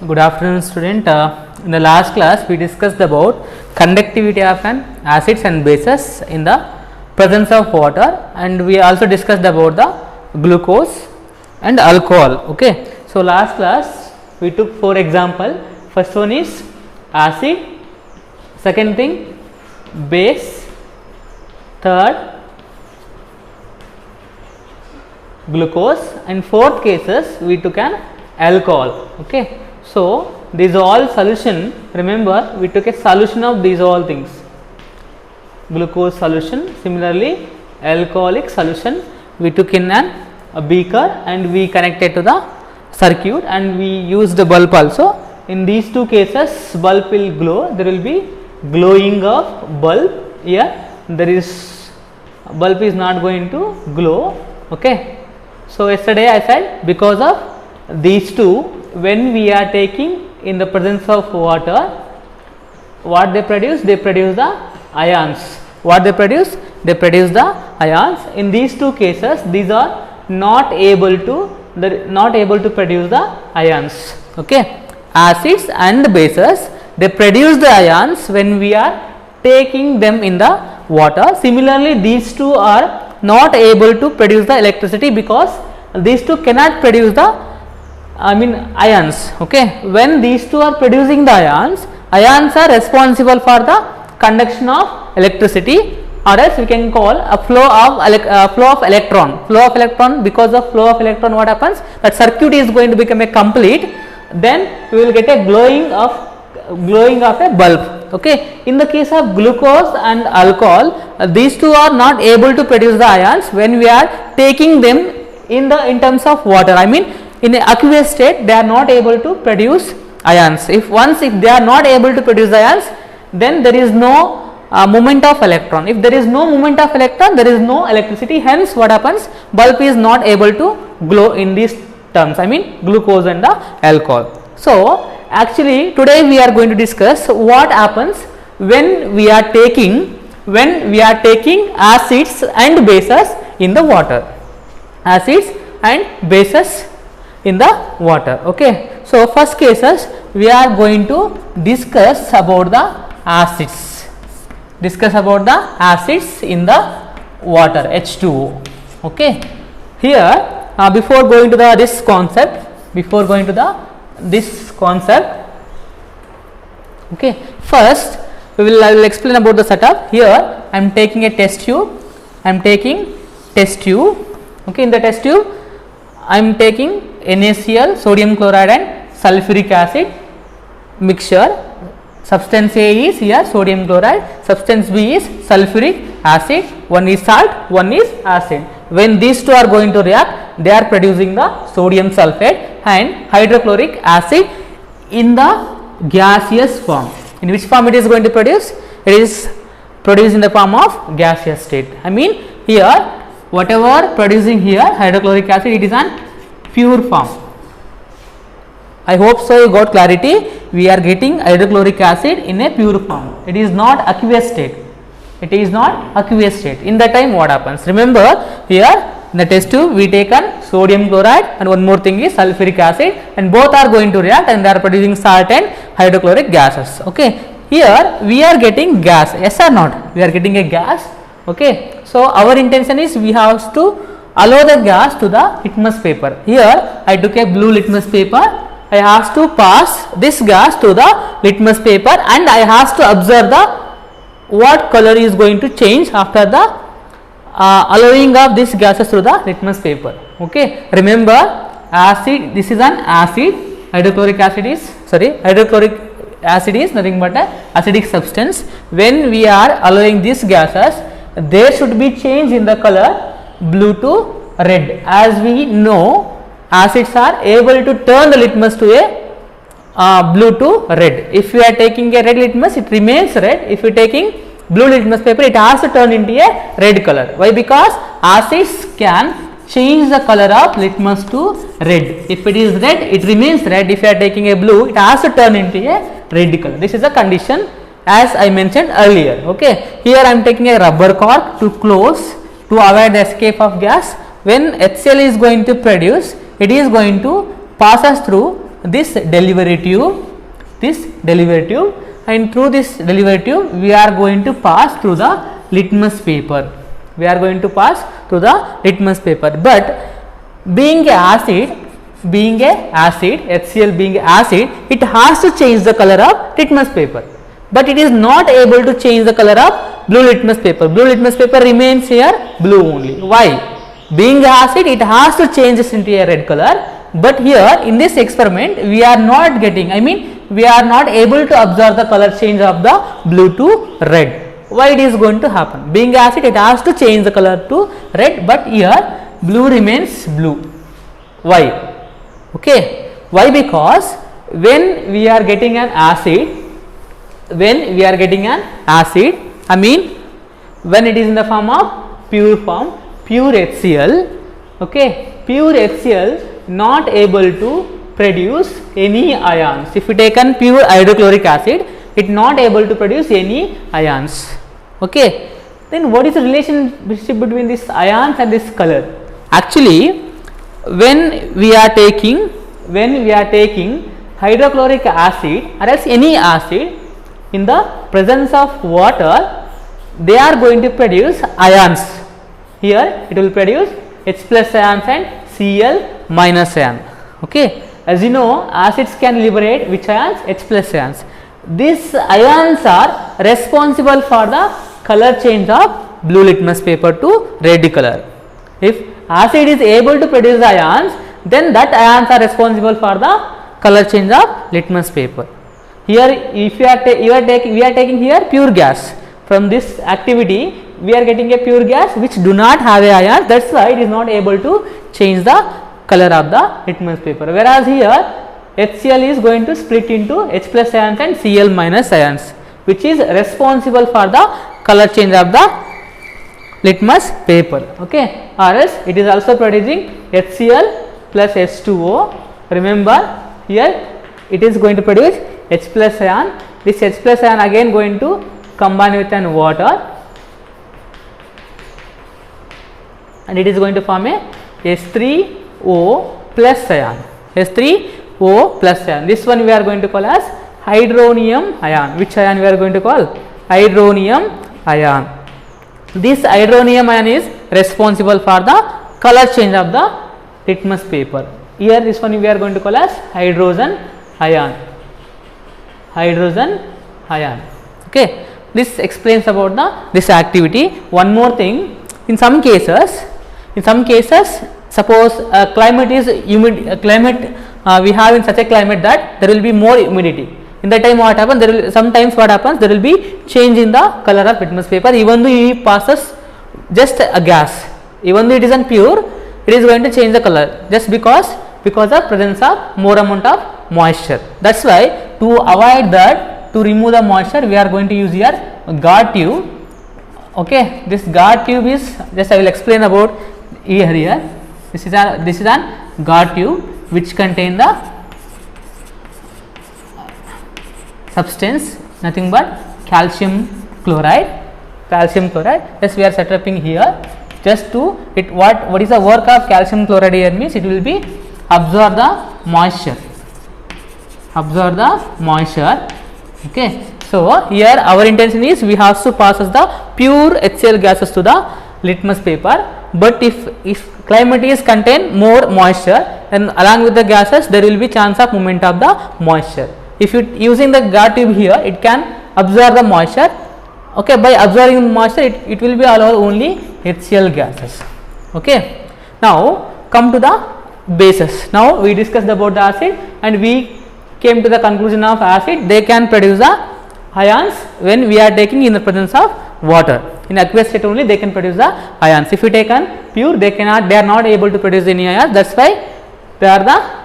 Good afternoon, student. In the last class, we discussed about conductivity of an acids and bases in the presence of water, and we also discussed about the glucose and alcohol. Okay. So last class we took 4 examples. First one is acid, second thing base, third glucose, and fourth cases we took an alcohol. Okay. So these all solution, remember we took a solution of these all things, glucose solution, similarly alcoholic solution we took in a beaker and we connected to the circuit and we used the bulb also. In these two cases bulb will glow, there will be glowing of bulb. Here there is bulb is not going to glow. Okay. So yesterday I said because of these two, when we are taking in the presence of water, what they produce? They produce the ions. What they produce? They produce the ions. In these two cases, these are not able to produce the ions. Okay. Acids and bases, they produce the ions when we are taking them in the water. Similarly, these two are not able to produce the electricity because these two cannot produce the ions. Okay. When these two are producing the ions are responsible for the conduction of electricity, or else we can call a flow of electron. Flow of electron, because of flow of electron, what happens? That circuit is going to become a complete. Then we will get a glowing of a bulb. Okay. In the case of glucose and alcohol, these two are not able to produce the ions when we are taking them in terms of water. In the aqueous state, they are not able to produce ions. If they are not able to produce ions, then there is no movement of electron. If there is no movement of electron, there is no electricity. Hence, what happens? Bulb is not able to glow in these terms. Glucose and the alcohol. So, actually, today we are going to discuss what happens when we are taking acids and bases in the water. Acids and bases in the water. Okay. So first cases we are going to discuss about the acids. In the water, H2O. Okay. Here before going to this concept, okay, first I will explain about the setup. Here I am taking a test tube. Okay. In the test tube I am taking NaCl, sodium chloride and sulfuric acid mixture. Substance A is here sodium chloride, substance B is sulfuric acid, one is salt, one is acid. When these two are going to react, they are producing the sodium sulphate and hydrochloric acid in the gaseous form. In which form it is going to produce? It is produced in the form of gaseous state. Here whatever producing here hydrochloric acid, it is an pure form. I hope so you got clarity. We are getting hydrochloric acid in a pure form. It is not aqueous state. In that time what happens? Remember here in the test tube we taken sodium chloride and one more thing is sulfuric acid, and both are going to react and they are producing salt and hydrochloric gases. Okay. Here we are getting gas. Yes or not? We are getting a gas. Okay. So our intention is we have to allow the gas to the litmus paper. Here I took a blue litmus paper. I have to pass this gas to the litmus paper and I have to observe what color is going to change after the allowing of this gases through the litmus paper. Okay. Remember, acid, this is an acid. Hydrochloric acid is nothing but a acidic substance. When we are allowing these gases, there should be change in the color blue to red. As we know, acids are able to turn the litmus to a blue to red. If we are taking a red litmus, it remains red. If we are taking blue litmus paper, it has to turn into a red color. Why? Because acids can change the color of litmus to red. If it is red, it remains red. If you are taking a blue, it has to turn into a red color. This is a condition as I mentioned earlier. Okay. Here I am taking a rubber cork to close to avoid the escape of gas. When HCl is going to produce, it is going to pass us through this derivative, and through this derivative we are going to pass through the litmus paper. But being a acid, HCl being acid, it has to change the color of litmus paper, but it is not able to change the color of blue litmus paper. Blue litmus paper remains here blue only. Why? Being acid, it has to change this into a red color, but here in this experiment we are not getting, we are not able to observe the color change of the blue to red. Why it is going to happen? Being acid, it has to change the color to red, but here blue remains blue. Why? Okay, why? Because when we are getting an acid, when it is in the form of pure HCl, okay, pure HCl not able to produce any ions. If you take an pure hydrochloric acid, it not able to produce any ions. Okay, then what is the relationship between this ions and this color? Actually, when we are taking hydrochloric acid or else any acid in the presence of water, they are going to produce ions. Here it will produce H plus ions and Cl minus ion. Okay, as you know, acids can liberate which ions? H plus ions. These ions are responsible for the color change of blue litmus paper to red color. If acid is able to produce ions, then that ions are responsible for the color change of litmus paper. Here, if we are taking here pure gas. From this activity, we are getting a pure gas which do not have a ions. That's why it is not able to change the color of the litmus paper. Whereas here, HCl is going to split into H plus ions and Cl minus ions, which is responsible for the color change of the litmus paper. Okay, or else it is also producing HCl plus H2O. Remember, here it is going to produce H plus ion. This H plus ion again going to combine with an water, and it is going to form a H3O plus ion. H3O plus ion. This one we are going to call as hydronium ion. Which ion we are going to call? Hydronium ion. This hydronium ion is responsible for the color change of the litmus paper. Here this one we are going to call as hydrogen ion. Okay, this explains about this activity. One more thing, in some cases suppose climate is humid, we have in such a climate that there will be more humidity. In that time what happens, there will be change in the color of litmus paper, even though it passes just a gas, even though it is impure, it is going to change the color just because of presence of more amount of moisture. That's why to avoid that, to remove the moisture, we are going to use here guard tube. Okay, this guard tube is just I will explain about here. This is an guard tube which contain the substance, nothing but calcium chloride. Yes, we are setting here just to it. What is the work of calcium chloride here means it will be absorb the moisture. Okay, so here our intention is we have to pass the pure HCl gases to the litmus paper, but if climate is contain more moisture, then along with the gases there will be chance of movement of the moisture. If you using the guard tube here, it can absorb the moisture. Okay, by absorbing moisture it will be allow only HCl gases. Okay, now come to the bases. Now we discussed about the acid and we came to the conclusion of acid, they can produce the ions when we are taking in the presence of water. In aqueous state only they can produce the ions. If you take an pure, they are not able to produce any ions. That's why they are the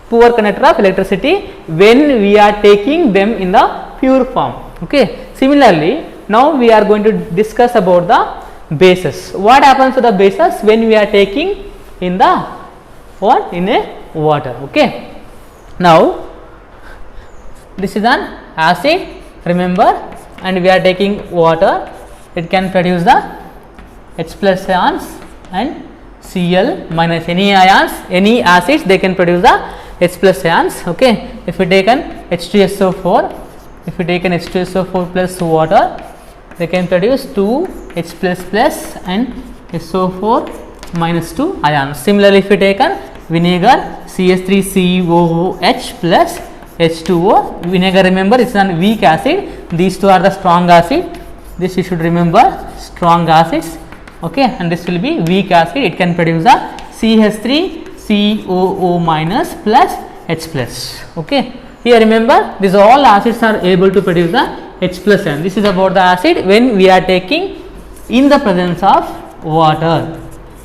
poor conductor of electricity when we are taking them in the pure form. Okay, similarly now we are going to discuss about the bases. What happens to the bases when we are taking in the in a water? Okay, now this is an acid, remember, and we are taking water. It can produce the H plus ions and Cl minus. Any ions, any acids, they can produce the H plus ions. Okay, if we take an H2SO4, if we take an H2SO4 plus water, they can produce 2 H plus plus and SO4 minus 2 ions. Similarly, if we take an vinegar, CH3COOH plus H2O. Vinegar, remember, it's a weak acid. These two are the strong acid. This you should remember, strong acids. Okay, and this will be weak acid. It can produce a CH3COO minus plus H plus. Okay, here remember, these all acids are able to produce a H plus ion. This is about the acid when we are taking in the presence of water,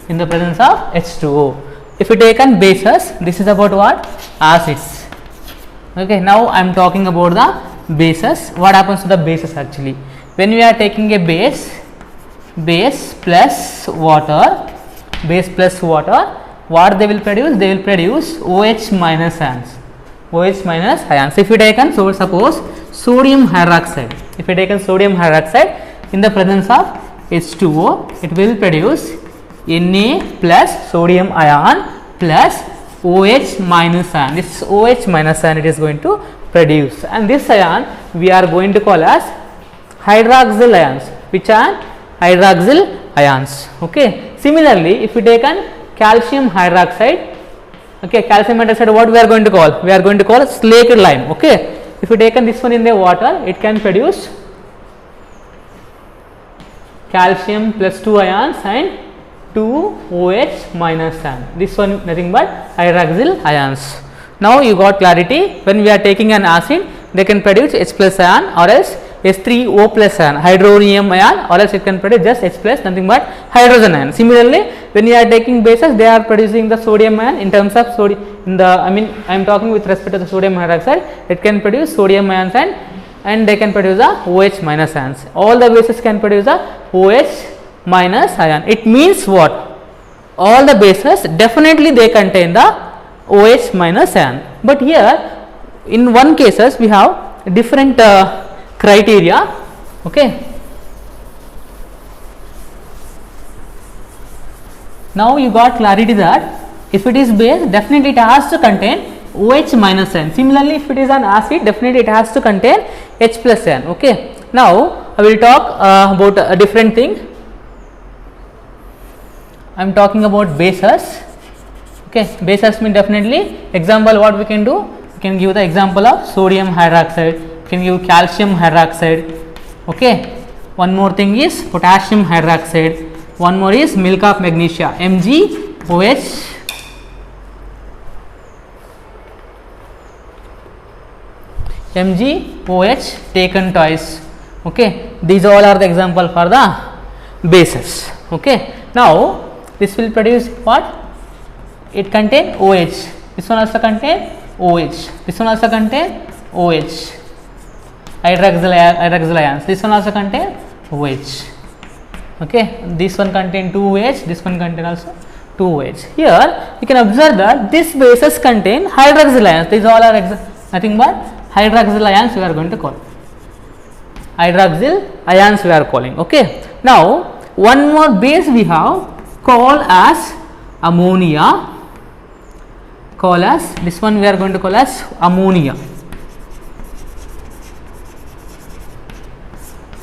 in the presence of H2O. If we take on bases, this is about what? Acids. Okay, now I am talking about the bases. What happens to the bases actually? When we are taking a base plus water, what they will produce? They will produce OH minus ions. OH minus ions. If you take on, so suppose sodium hydroxide. If you take on sodium hydroxide in the presence of H2O, it will produce Na plus sodium ion plus OH minus ion. This OH minus ion it is going to produce, and this ion we are going to call as hydroxyl ions. Which are hydroxyl ions? Okay. Similarly, if we take an calcium hydroxide, okay, calcium hydroxide, what we are going to call? We are going to call slaked lime. Okay. If you take this one in the water, it can produce calcium plus 2 ions and 2 OH minus ion. This one nothing but hydroxyl ions. Now you got clarity. When we are taking an acid, they can produce H plus ion or else H3O plus ion, hydronium ion, or else it can produce just H plus, nothing but hydrogen ion. Similarly, when you are taking bases, they are producing the sodium ion in terms of sodium. I am talking with respect to the sodium hydroxide. It can produce sodium ions and they can produce a OH minus ions. All the bases can produce a OH minus ion. It means what? All the bases definitely they contain the OH minus ion. But here in one cases we have different criteria. Okay. Now you got clarity that if it is base, definitely it has to contain OH minus ion. Similarly, if it is an acid, definitely it has to contain H plus ion. Okay. Now I will talk about a different thing. I am talking about bases. Okay, bases mean definitely. Example, what we can do? We can give the example of sodium hydroxide. We can give calcium hydroxide. Okay. One more thing is potassium hydroxide. One more is milk of magnesia, MgOH. MgOH taken twice. Okay, these all are the example for the bases. Okay. Now this will produce what? It contain OH. This one also contain OH. This one also contain OH. Hydroxyl ions. This one also contain OH. Okay. This one contain 2 OH. This one contain also 2 OH. Here you can observe that this bases contain hydroxyl ions. These all are nothing but hydroxyl ions we are going to call. Hydroxyl ions we are calling. Okay. Now one more base we have called as ammonia. This one we are going to call as ammonia.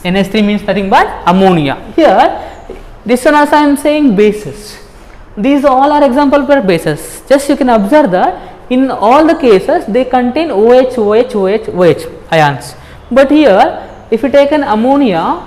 NH3 means nothing but ammonia. Here this one also I am saying bases. These all are example for bases. Just you can observe that in all the cases they contain OH, OH, OH, OH ions. But here if you take an ammonia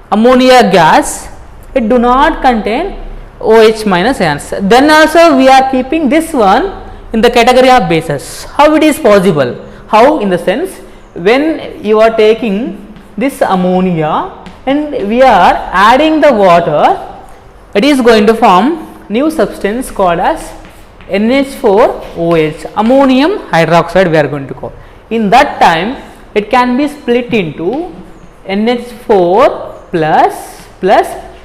gas, it do not contain OH minus ions. Then also we are keeping this one in the category of bases. How it is possible? How? In the sense, when you are taking this ammonia and we are adding the water, it is going to form new substance called as NH4OH, ammonium hydroxide we are going to call. In that time it can be split into NH4 plus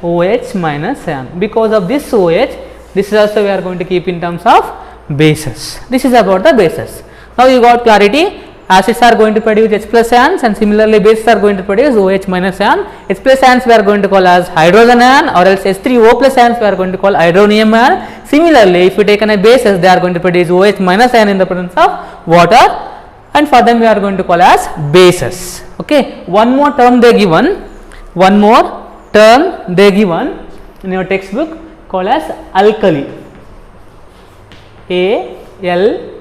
OH minus ion. Because of this OH, this is also we are going to keep in terms of bases. This is about the bases. Now you got clarity. acids are going to produce H plus ions, and similarly bases are going to produce OH minus ion. H plus ions we are going to call as hydrogen ion, or else H3O plus ions we are going to call hydronium ion. Similarly, if you take a bases, they are going to produce OH minus ion in the presence of water, and for them we are going to call as bases. Okay, one more term they given, in your textbook, called as alkali.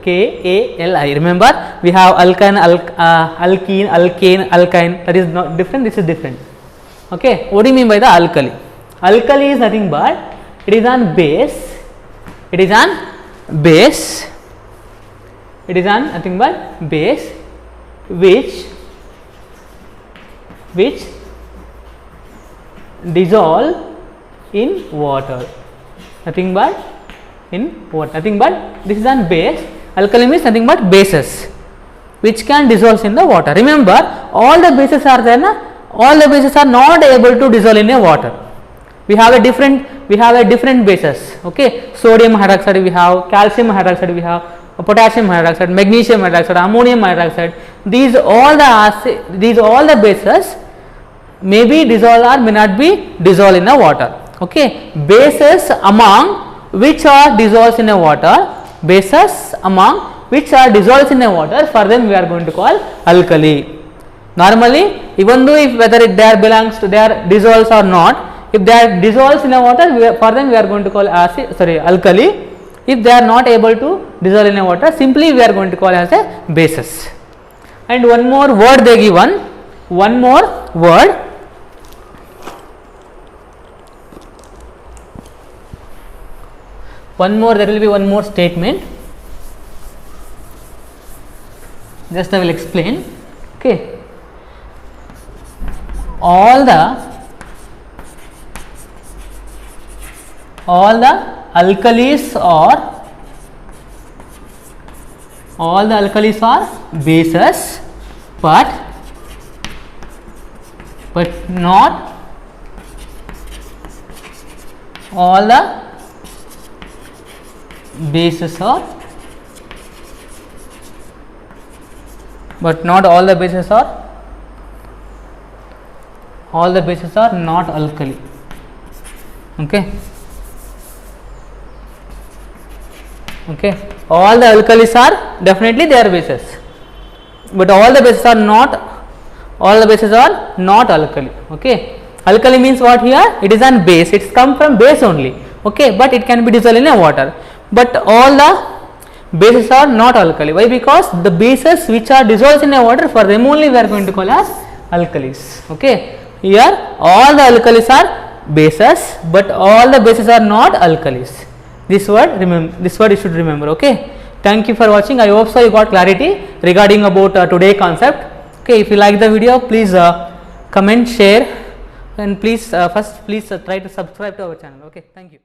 ALKALI. Remember, we have alkane, alkene, alkane, alkyne. That is not different. This is different. Okay, what do you mean by the alkali? Alkali is nothing but it is on base. It is on base. It is on nothing but base, which dissolve in water. Nothing but in water. Nothing but this is on base. Alkali means nothing but bases which can dissolve in the water. Remember, all the bases are there, na? All the bases are not able to dissolve in a water. We have a different bases. Okay, sodium hydroxide we have, calcium hydroxide we have, potassium hydroxide, magnesium hydroxide, ammonium hydroxide. These all the bases may be dissolved or may not be dissolved in the water. Okay, bases among which are dissolved in a water, bases among which are dissolved in a water, for them we are going to call alkali. Normally, even though if whether they are dissolves or not, if they are dissolved in a water, for them we are going to call alkali. If they are not able to dissolve in a water, simply we are going to call as a bases. And one more word they given, one more word. There will be one more statement. Just I will explain. Okay. All the alkalis are bases, but not all the bases are not alkali. Okay, all the alkalis are definitely they are bases, but all the bases are not alkali. Okay, alkali means what here? It is on base, it's come from base only. Okay, but it can be dissolved in a water, but all the bases are not alkali. Why? Because the bases which are dissolved in a water, for them only we are going to call as alkalis. Okay, here all the alkalis are bases, but all the bases are not alkalis. This word you should remember. Okay, thank you for watching. I hope so you got clarity regarding about today concept. Okay, if you like the video, please comment, share, and please try to subscribe to our channel. Okay, thank you.